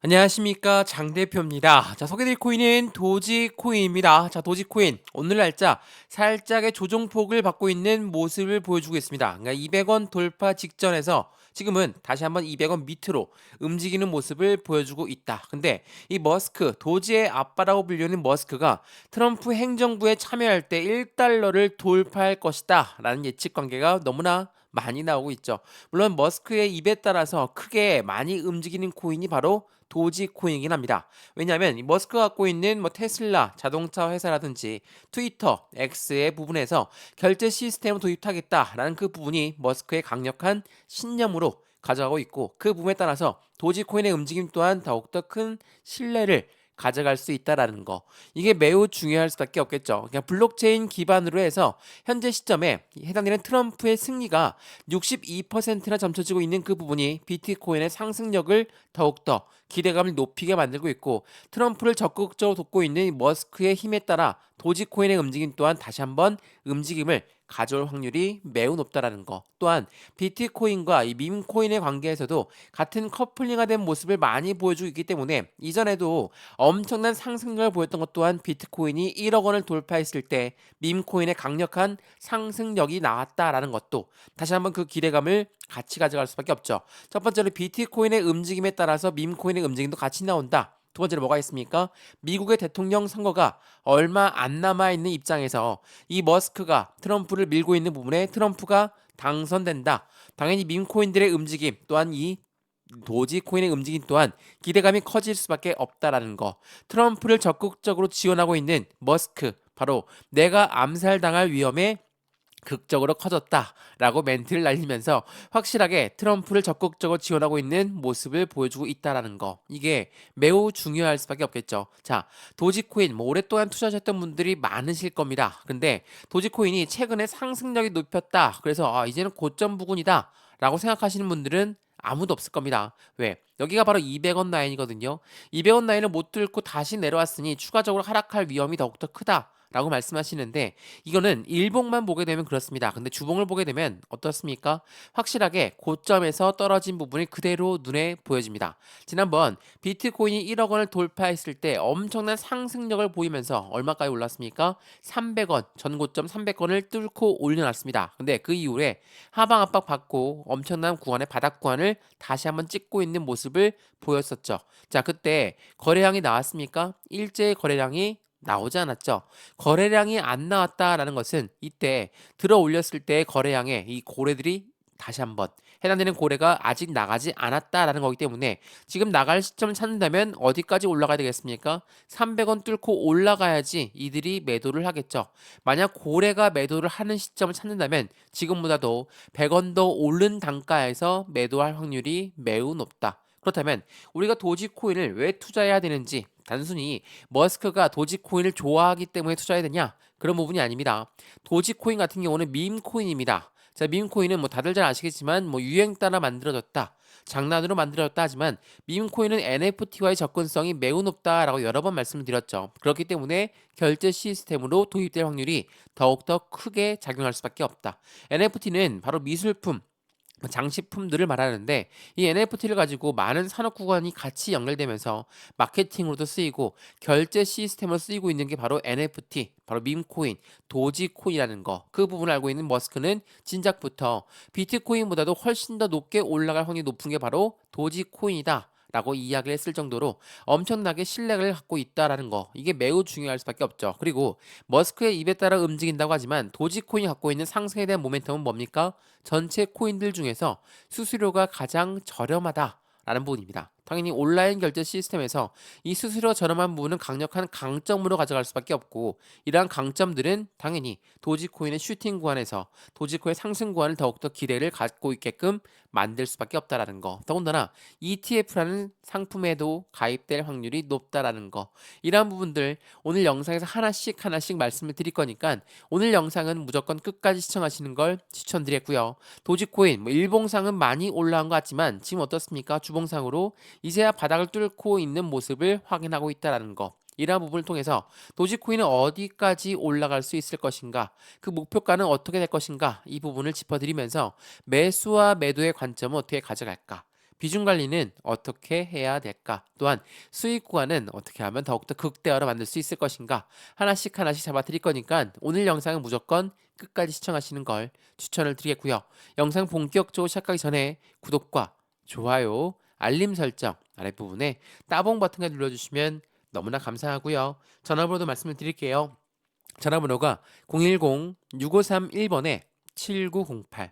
안녕하십니까 장 대표입니다. 자, 소개드릴 코인은 도지코인입니다. 자, 도지코인 오늘 날짜 살짝의 조정폭을 받고 있는 모습을 보여주고 있습니다. 그러니까 200원 돌파 직전에서 지금은 다시 한번 200원 밑으로 움직이는 모습을 보여주고 있다. 근데 이 머스크, 도지의 아빠라고 불리는 머스크가 트럼프 행정부에 참여할 때 1달러를 돌파할 것이다 라는 예측 관계가 너무나 많이 나오고 있죠. 물론 머스크의 입에 따라서 크게 많이 움직이는 코인이 바로 도지코인이긴 합니다. 왜냐하면 이 머스크가 갖고 있는 테슬라 자동차 회사라든지 트위터, X의 부분에서 결제 시스템을 도입하겠다라는 그 부분이 머스크의 강력한 신념으로 가져가고 있고, 그 부분에 따라서 도지코인의 움직임 또한 더욱더 큰 신뢰를 가져갈 수 있다라는 거, 이게 매우 중요할 수밖에 없겠죠. 그냥 블록체인 기반으로 해서 현재 시점에 해당되는 트럼프의 승리가 62%나 점쳐지고 있는 그 부분이 비트코인의 상승력을 더욱더 기대감을 높이게 만들고 있고, 트럼프를 적극적으로 돕고 있는 머스크의 힘에 따라 도지코인의 움직임 또한 다시 한번 움직임을 가져올 확률이 매우 높다라는 거. 또한 비트코인과 이 밈코인의 관계에서도 같은 커플링화 된 모습을 많이 보여주고 있기 때문에, 이전에도 엄청난 상승력을 보였던 것 또한 비트코인이 1억 원을 돌파했을 때 밈코인의 강력한 상승력이 나왔다라는 것도 다시 한번 그 기대감을 같이 가져갈 수밖에 없죠. 첫 번째로 비트코인의 움직임에 따라서 밈코인의 움직임도 같이 나온다. 두 번째로 뭐가 있습니까? 미국의 대통령 선거가 얼마 안 남아있는 입장에서 이 머스크가 트럼프를 밀고 있는 부분에 트럼프가 당선된다. 당연히 밈코인들의 움직임 또한 이 도지코인의 움직임 또한 기대감이 커질 수밖에 없다라는 거. 트럼프를 적극적으로 지원하고 있는 머스크, 바로 내가 암살당할 위험에 극적으로 커졌다라고 멘트를 날리면서 확실하게 트럼프를 적극적으로 지원하고 있는 모습을 보여주고 있다라는 거, 이게 매우 중요할 수밖에 없겠죠. 자, 도지코인 오랫동안 투자하셨던 분들이 많으실 겁니다. 근데 도지코인이 최근에 상승력이 높였다, 그래서 이제는 고점 부근이다 라고 생각하시는 분들은 아무도 없을 겁니다. 왜? 여기가 바로 200원 라인이거든요. 200원 라인을 못 뚫고 다시 내려왔으니 추가적으로 하락할 위험이 더욱더 크다 라고 말씀하시는데, 이거는 일봉만 보게 되면 그렇습니다. 근데 주봉을 보게 되면 어떻습니까? 확실하게 고점에서 떨어진 부분이 그대로 눈에 보여집니다. 지난번 비트코인이 1억 원을 돌파했을 때 엄청난 상승력을 보이면서 얼마까지 올랐습니까? 300원, 전고점 300원을 뚫고 올려놨습니다. 근데 그 이후에 하방 압박 받고 엄청난 구간의 바닥 구간을 다시 한번 찍고 있는 모습을 보였었죠. 자, 그때 거래량이 나왔습니까? 일제의 거래량이 나오지 않았죠. 거래량이 안 나왔다라는 것은 이때 들어 올렸을 때의 거래량의 이 고래들이 다시 한번 해당되는 고래가 아직 나가지 않았다라는 거기 때문에, 지금 나갈 시점을 찾는다면 어디까지 올라가야 되겠습니까? 300원 뚫고 올라가야지 이들이 매도를 하겠죠. 만약 고래가 매도를 하는 시점을 찾는다면 지금보다도 100원 더 오른 단가에서 매도할 확률이 매우 높다. 그렇다면 우리가 도지코인을 왜 투자해야 되는지, 단순히 머스크가 도지코인을 좋아하기 때문에 투자해야 되냐? 그런 부분이 아닙니다. 도지코인 같은 경우는 밈코인입니다. 자, 밈코인은 다들 잘 아시겠지만 유행 따라 만들어졌다, 장난으로 만들어졌다 하지만 밈코인은 NFT와의 접근성이 매우 높다라고 여러 번 말씀을 드렸죠. 그렇기 때문에 결제 시스템으로 도입될 확률이 더욱더 크게 작용할 수밖에 없다. NFT는 바로 미술품, 장식품들을 말하는데, 이 NFT를 가지고 많은 산업 구간이 같이 연결되면서 마케팅으로도 쓰이고 결제 시스템으로 쓰이고 있는 게 바로 NFT, 바로 밈코인, 도지코인이라는 거. 그 부분을 알고 있는 머스크는 진작부터 비트코인보다도 훨씬 더 높게 올라갈 확률이 높은 게 바로 도지코인이다 라고 이야기를 했을 정도로 엄청나게 신뢰를 갖고 있다라는 거, 이게 매우 중요할 수밖에 없죠. 그리고 머스크의 입에 따라 움직인다고 하지만 도지코인이 갖고 있는 상승에 대한 모멘텀은 뭡니까? 전체 코인들 중에서 수수료가 가장 저렴하다라는 부분입니다. 당연히 온라인 결제 시스템에서 이 수수료 저렴한 부분은 강력한 강점으로 가져갈 수밖에 없고, 이러한 강점들은 당연히 도지코인의 슈팅 구간에서 도지코의 상승 구간을 더욱더 기대를 갖고 있게끔 만들 수밖에 없다라는 거. 더군다나 ETF라는 상품에도 가입될 확률이 높다라는 거. 이러한 부분들 오늘 영상에서 하나씩 하나씩 말씀을 드릴 거니까 오늘 영상은 무조건 끝까지 시청하시는 걸 추천드렸고요. 도지코인 일봉상은 많이 올라온 것 같지만 지금 어떻습니까? 주봉상으로 이제야 바닥을 뚫고 있는 모습을 확인하고 있다는 거. 이러한 부분을 통해서 도지코인은 어디까지 올라갈 수 있을 것인가, 그 목표가는 어떻게 될 것인가, 이 부분을 짚어드리면서 매수와 매도의 관점은 어떻게 가져갈까, 비중 관리는 어떻게 해야 될까? 또한 수익 구간은 어떻게 하면 더욱더 극대화로 만들 수 있을 것인가? 하나씩 하나씩 잡아 드릴 거니까 오늘 영상은 무조건 끝까지 시청하시는 걸 추천을 드리겠고요. 영상 본격적으로 시작하기 전에 구독과 좋아요, 알림 설정 아랫부분에 따봉 버튼을 눌러주시면 너무나 감사하고요. 전화번호도 말씀을 드릴게요. 전화번호가 010-6531번에 7908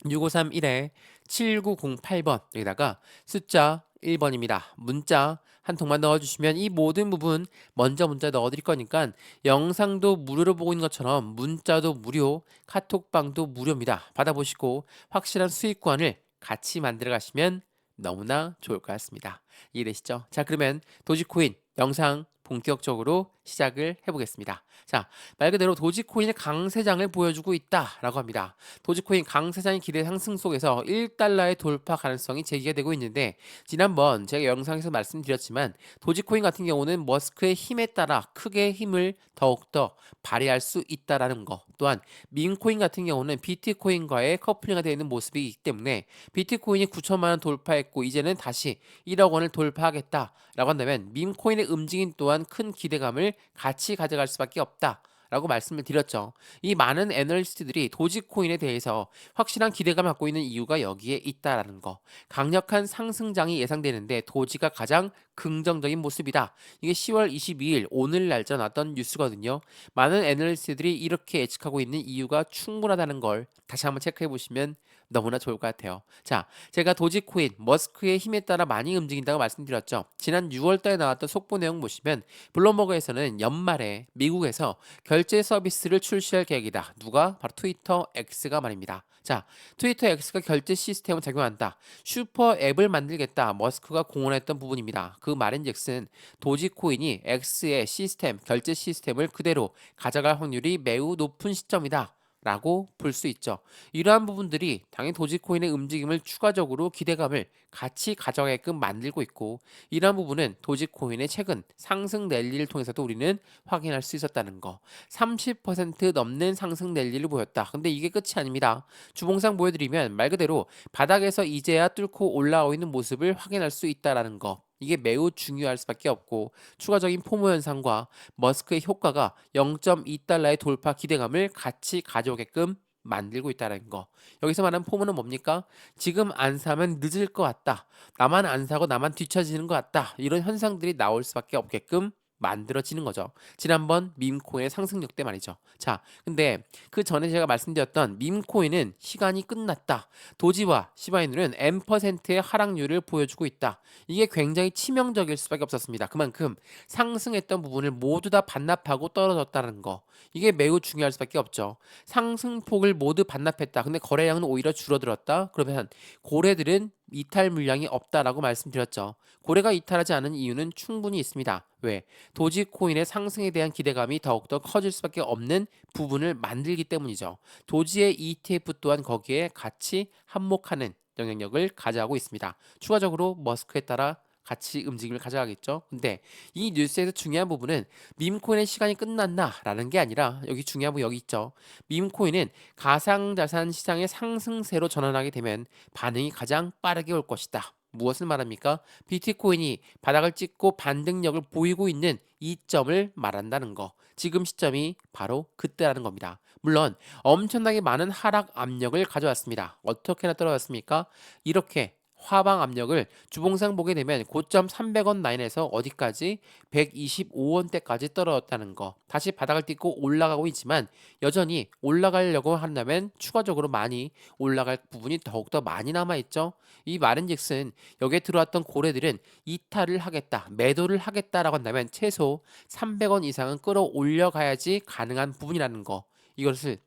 6531에 7908번 여기다가 숫자 1번입니다. 문자 한 통만 넣어주시면 이 모든 부분 먼저 문자 넣어드릴 거니까 영상도 무료로 보고 있는 것처럼 문자도 무료, 카톡방도 무료입니다. 받아보시고 확실한 수익 구간을 같이 만들어 가시면 너무나 좋을 것 같습니다. 이해되시죠? 자, 그러면 도지코인 영상 본격적으로 시작을 해보겠습니다. 자, 말 그대로 도지코인의 강세장을 보여주고 있다라고 합니다. 도지코인 강세장의 기대 상승 속에서 1달러의 돌파 가능성이 제기가 되고 있는데 지난번 제가 영상에서 말씀드렸지만 도지코인 같은 경우는 머스크의 힘에 따라 크게 힘을 더욱더 발휘할 수 있다라는 거, 또한 민코인 같은 경우는 비트코인과의 커플링이 되어 있는 모습이기 때문에 비트코인이 9천만 원 돌파했고 이제는 다시 1억 원을 돌파하겠다라고 한다면 민코인의 움직임 또한 큰 기대감을 같이 가져갈 수밖에 없다. 라고 말씀을 드렸죠. 이 많은 애널리스트들이 도지코인에 대해서 확실한 기대감을 갖고 있는 이유가 여기에 있다라는 거. 강력한 상승장이 예상되는데 도지가 가장 긍정적인 모습이다. 이게 10월 22일 오늘 날짜 나왔던 뉴스거든요. 많은 애널리스트들이 이렇게 예측하고 있는 이유가 충분하다는 걸 다시 한번 체크해 보시면 너무나 좋을 것 같아요. 자, 제가 도지코인, 머스크의 힘에 따라 많이 움직인다고 말씀드렸죠. 지난 6월 달에 나왔던 속보 내용 보시면 블룸버그에서는 연말에 미국에서 결제 서비스를 출시할 계획이다. 누가? 바로 트위터 X가 말입니다. 자, 트위터 X가 결제 시스템을 적용한다. 슈퍼 앱을 만들겠다. 머스크가 공언했던 부분입니다. 그 말인즉슨 도지코인이 X의 시스템, 결제 시스템을 그대로 가져갈 확률이 매우 높은 시점이다. 라고 볼 수 있죠. 이러한 부분들이 당연히 도지코인의 움직임을 추가적으로 기대감을 같이 가져가게끔 만들고 있고 이러한 부분은 도지코인의 최근 상승 랠리를 통해서도 우리는 확인할 수 있었다는 거. 30% 넘는 상승 랠리를 보였다. 근데 이게 끝이 아닙니다. 주봉상 보여드리면 말 그대로 바닥에서 이제야 뚫고 올라오고 있는 모습을 확인할 수 있다라는 거. 이게 매우 중요할 수밖에 없고 추가적인 포모 현상과 머스크의 효과가 0.2달러의 돌파 기대감을 같이 가져오게끔 만들고 있다는 거. 여기서 말하는 포모는 뭡니까? 지금 안 사면 늦을 것 같다. 나만 안 사고 나만 뒤처지는 것 같다. 이런 현상들이 나올 수밖에 없게끔 만들어지는 거죠. 지난번 밈코인의 상승력 때 말이죠. 자, 근데 그 전에 제가 말씀드렸던 밈코인은 시간이 끝났다. 도지와 시바이누는 N%의 하락률을 보여주고 있다. 이게 굉장히 치명적일 수밖에 없었습니다. 그만큼 상승했던 부분을 모두 다 반납하고 떨어졌다는 거. 이게 매우 중요할 수밖에 없죠. 상승폭을 모두 반납했다. 근데 거래량은 오히려 줄어들었다. 그러면 고래들은 이탈 물량이 없다라고 말씀드렸죠. 고래가 이탈하지 않은 이유는 충분히 있습니다. 왜? 도지코인의 상승에 대한 기대감이 더욱더 커질 수밖에 없는 부분을 만들기 때문이죠. 도지의 ETF 또한 거기에 같이 한몫하는 영향력을 가져가고 있습니다. 추가적으로 머스크에 따라 같이 움직임을 가져가겠죠. 근데 이 뉴스에서 중요한 부분은 밈코인의 시간이 끝났나라는 게 아니라 여기 중요한 부분 여기 있죠. 밈코인은 가상자산 시장의 상승세로 전환하게 되면 반응이 가장 빠르게 올 것이다. 무엇을 말합니까? 비트코인이 바닥을 찍고 반등력을 보이고 있는 이점을 말한다는 거. 지금 시점이 바로 그때라는 겁니다. 물론 엄청나게 많은 하락 압력을 가져왔습니다. 어떻게나 떨어졌습니까? 이렇게 하방 압력을 주봉상 보게 되면 고점 300원 라인에서 어디까지 125원대까지 떨어졌다는 거. 다시 바닥을 딛고 올라가고 있지만 여전히 올라가려고 한다면 추가적으로 많이 올라갈 부분이 더욱더 많이 남아있죠. 이 말인즉슨 여기에 들어왔던 고래들은 이탈을 하겠다, 매도를 하겠다라고 한다면 최소 300원 이상은 끌어올려 가야지 가능한 부분이라는 거. 이것을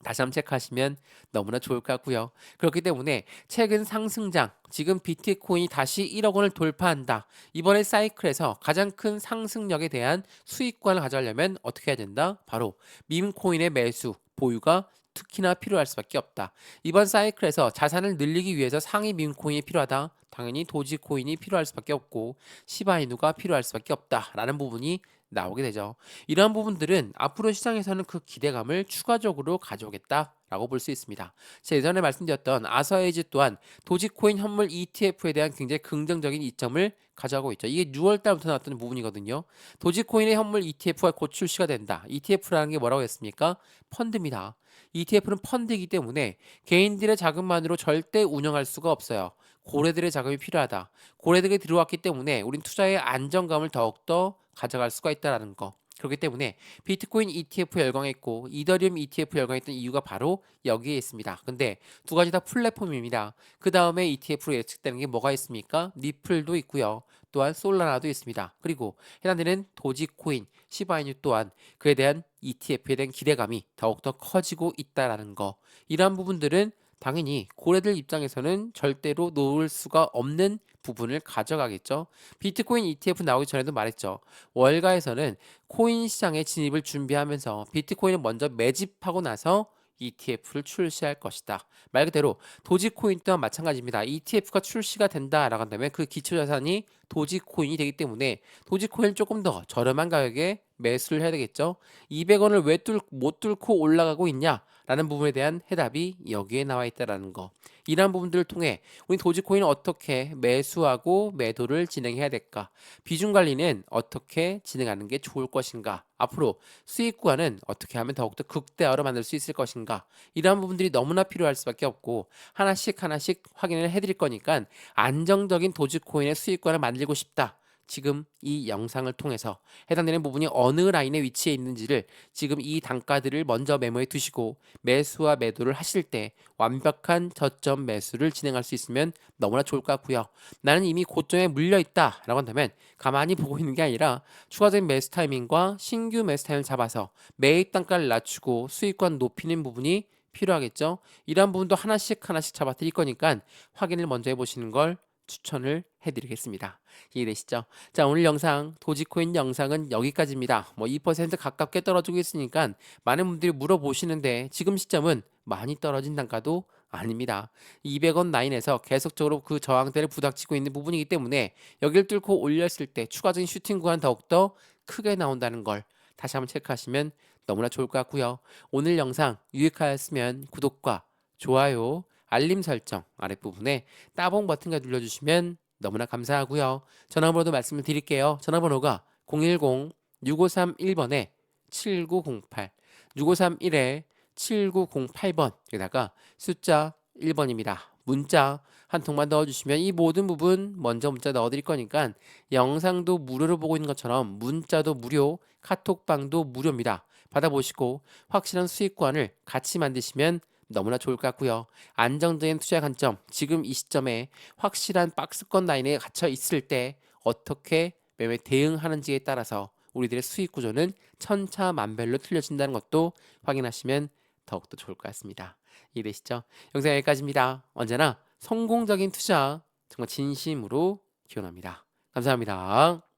다시 한번 체크하시면 너무나 좋을 것 같고요. 그렇기 때문에 최근 상승장, 지금 비트코인이 다시 1억 원을 돌파한다. 이번에 사이클에서 가장 큰 상승력에 대한 수익권을 가져가려면 어떻게 해야 된다? 바로 밈코인의 매수, 보유가 특히나 필요할 수밖에 없다. 이번 사이클에서 자산을 늘리기 위해서 상위 밈코인이 필요하다. 당연히 도지코인이 필요할 수밖에 없고 시바이누가 필요할 수밖에 없다라는 부분이 나오게 되죠. 이러한 부분들은 앞으로 시장에서는 그 기대감을 추가적으로 가져오겠다라고 라고 볼 수 있습니다. 자, 예전에 말씀드렸던 아서에이즈 또한 도지코인 현물 ETF에 대한 굉장히 긍정적인 이점을 가져가고 있죠. 이게 6월 달부터 나왔던 부분이거든요. 도지코인의 현물 ETF가 곧 출시가 된다. ETF라는 게 뭐라고 했습니까? 펀드입니다. ETF는 펀드이기 때문에 개인들의 자금만으로 절대 운영할 수가 없어요. 고래들의 자금이 필요하다. 고래들이 들어왔기 때문에 우린 투자의 안정감을 더욱더 가져갈 수가 있다는 거. 그렇기 때문에 비트코인 ETF 열광했고 이더리움 ETF 열광했던 이유가 바로 여기에 있습니다. 근데 두 가지 다 플랫폼입니다. 그 다음에 ETF로 예측되는 게 뭐가 있습니까? 리플도 있고요. 또한 솔라나도 있습니다. 그리고 해당되는 도지코인, 시바이뉴 또한 그에 대한 ETF에 대한 기대감이 더욱더 커지고 있다라는 거. 이러한 부분들은 당연히 고래들 입장에서는 절대로 놓을 수가 없는 부분을 가져가겠죠. 비트코인 ETF 나오기 전에도 말했죠. 월가에서는 코인 시장에 진입을 준비하면서 비트코인을 먼저 매집하고 나서 ETF를 출시할 것이다. 말 그대로 도지코인 또한 마찬가지입니다. ETF가 출시가 된다라고 한다면 그 기초자산이 도지코인이 되기 때문에 도지코인을 조금 더 저렴한 가격에 매수를 해야 되겠죠. 200원을 왜 못 뚫고 올라가고 있냐? 라는 부분에 대한 해답이 여기에 나와 있다라는 거. 이러한 부분들을 통해 우리 도지코인을 어떻게 매수하고 매도를 진행해야 될까? 비중 관리는 어떻게 진행하는 게 좋을 것인가? 앞으로 수익 구간은 어떻게 하면 더욱더 극대화로 만들 수 있을 것인가? 이러한 부분들이 너무나 필요할 수밖에 없고 하나씩 하나씩 확인을 해드릴 거니까 안정적인 도지코인의 수익 구간을 만들고 싶다. 지금 이 영상을 통해서 해당되는 부분이 어느 라인에 위치해 있는지를 지금 이 단가들을 먼저 메모해 두시고 매수와 매도를 하실 때 완벽한 저점 매수를 진행할 수 있으면 너무나 좋을 것 같고요. 나는 이미 고점에 물려 있다 라고 한다면 가만히 보고 있는 게 아니라 추가적인 매수 타이밍과 신규 매수 타이밍을 잡아서 매입 단가를 낮추고 수익권 높이는 부분이 필요하겠죠. 이러한 부분도 하나씩 하나씩 잡아 드릴 거니까 확인을 먼저 해보시는 걸 추천을 해드리겠습니다. 이해되시죠? 자, 오늘 영상 도지코인 영상은 여기까지입니다. 뭐 2% 가깝게 떨어지고 있으니까 많은 분들이 물어보시는데 지금 시점은 많이 떨어진 단가도 아닙니다. 200원 라인에서 계속적으로 그 저항대를 부닥치고 있는 부분이기 때문에 여기를 뚫고 올렸을 때 추가적인 슈팅 구간 더욱더 크게 나온다는 걸 다시 한번 체크하시면 너무나 좋을 것 같고요. 오늘 영상 유익하였으면 구독과 좋아요, 알림 설정 아랫부분에 따봉 버튼까지 눌러주시면 너무나 감사하고요. 전화번호도 말씀을 드릴게요. 전화번호가 010-6531번에 7908, 6531에 7908번, 여기다가 숫자 1번입니다. 문자 한 통만 넣어주시면 이 모든 부분 먼저 문자 넣어드릴 거니까 영상도 무료로 보고 있는 것처럼 문자도 무료, 카톡방도 무료입니다. 받아보시고 확실한 수익관을 같이 만드시면 너무나 좋을 것 같고요. 안정적인 투자 관점, 지금 이 시점에 확실한 박스권 라인에 갇혀 있을 때 어떻게 매매 대응하는지에 따라서 우리들의 수익 구조는 천차만별로 틀려진다는 것도 확인하시면 더욱더 좋을 것 같습니다. 이해되시죠? 영상 여기까지입니다. 언제나 성공적인 투자 정말 진심으로 기원합니다. 감사합니다.